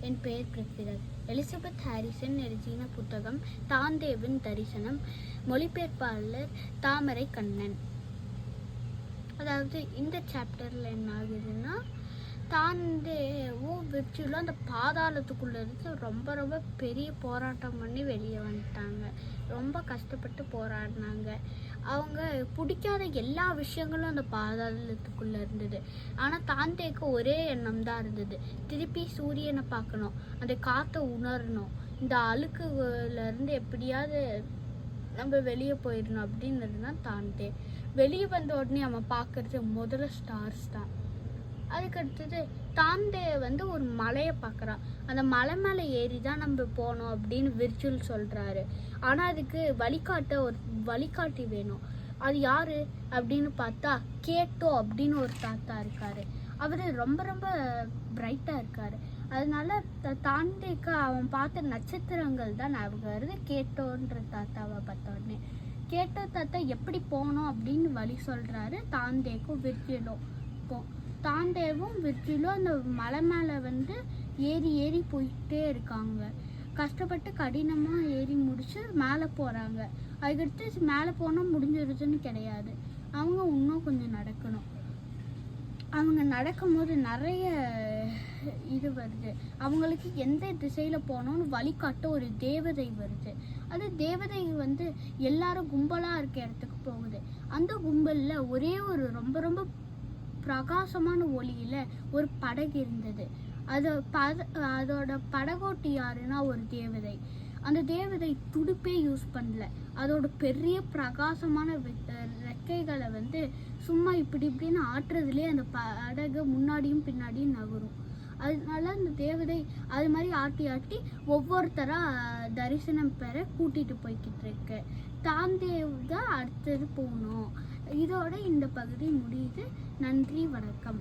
என் பெயர் பிரித்திரல். Elizabeth Harrison எழுதின புத்தகம் தாந்தேவின் தரிசனம். மொழிபெயர்ப்பாளர் தாமரை கண்ணன். அதாவது இந்த சாப்டரில் என்ன ஆகுதுன்னா, தாந்தேவும் விர்ச்சுவலும் அந்த பாதாளத்துக்குள்ளே இருந்து ரொம்ப ரொம்ப பெரிய போராட்டம் பண்ணி வெளியே வந்துட்டாங்க. ரொம்ப கஷ்டப்பட்டு போராடினாங்க. அவங்க பிடிக்காத எல்லா விஷயங்களும் அந்த பாதாளத்துக்குள்ளே இருந்தது. ஆனால் தாந்தேக்கு ஒரே எண்ணம் தான் இருந்தது, திருப்பி சூரியனை பார்க்கணும், அந்த காற்றை உணரணும், இந்த அழுக்குலேருந்து எப்படியாவது நம்ம வெளியே போயிடணும் அப்படின்றது தான் தாந்தே. வெளியே வந்த உடனே அவன் பார்க்குறது முதல்ல ஸ்டார்ஸ் தான். அதுக்கடுத்தது தாந்தே ஒரு மலையை பார்க்குறான். அந்த மலை மேலே ஏறி தான் நம்ம போனோம் அப்படின்னு விர்ச்சுவல் சொல்கிறாரு. ஆனால் அதுக்கு வழிகாட்டி வேணும். அது யார் அப்படின்னு பார்த்தா கேட்டோ அப்படின்னு ஒரு தாத்தா இருக்கார். அவர் ரொம்ப ரொம்ப பிரைட்டாக இருக்கார். அதனால தாந்தேக்கு அவன் பார்த்த நட்சத்திரங்கள் தான் ஞாபகம் வருது. கேட்டோன்ற தாத்தாவை பார்த்த உடனே கேட்டோ தாத்தா எப்படி போனோம் அப்படின்னு வழி சொல்கிறாரு. தாந்தேக்கும் விர்ச்சுவலும் தாந்தேவும் விர்ச்சுவலும் அந்த மலை மேலே ஏறி ஏறி போயிட்டே இருக்காங்க. கஷ்டப்பட்டு கடினமாக ஏறி முடிச்சு மேலே போகிறாங்க. அதுக்கடுத்து மேலே போனால் முடிஞ்சிருதுன்னு கிடையாது, அவங்க இன்னும் கொஞ்சம் நடக்கணும். அவங்க நடக்கும்போது நிறைய இது வருது. அவங்களுக்கு எந்த திசையில் போனோன்னு வழிகாட்ட ஒரு தேவதை வருது. அது தேவதை எல்லாரும் கும்பலாக இருக்க இடத்துக்கு போகுது. அந்த கும்பலில் ஒரே ஒரு ரொம்ப ரொம்ப பிரகாசமான ஒளியில் ஒரு படகு இருந்தது. அதோட படகோட்டி யாருன்னா ஒரு தேவதை. அந்த தேவதை துடுப்பே யூஸ் பண்ணல. அதோட பெரிய பிரகாசமான ரெக்கைகளை சும்மா இப்படின்னு ஆட்டுறதுலேயே அந்த படகு முன்னாடியும் பின்னாடியும் நகரும். அதனால அந்த தேவதை அது மாதிரி ஆட்டி ஆட்டி ஒவ்வொருத்தராக தரிசனம் பெற கூட்டிகிட்டு போய்கிட்டு இருக்கு. தாந்தேவ் தான் அடுத்தது போகணும். இதோட இந்த பகுதி முடியுது. நன்றி, வணக்கம்.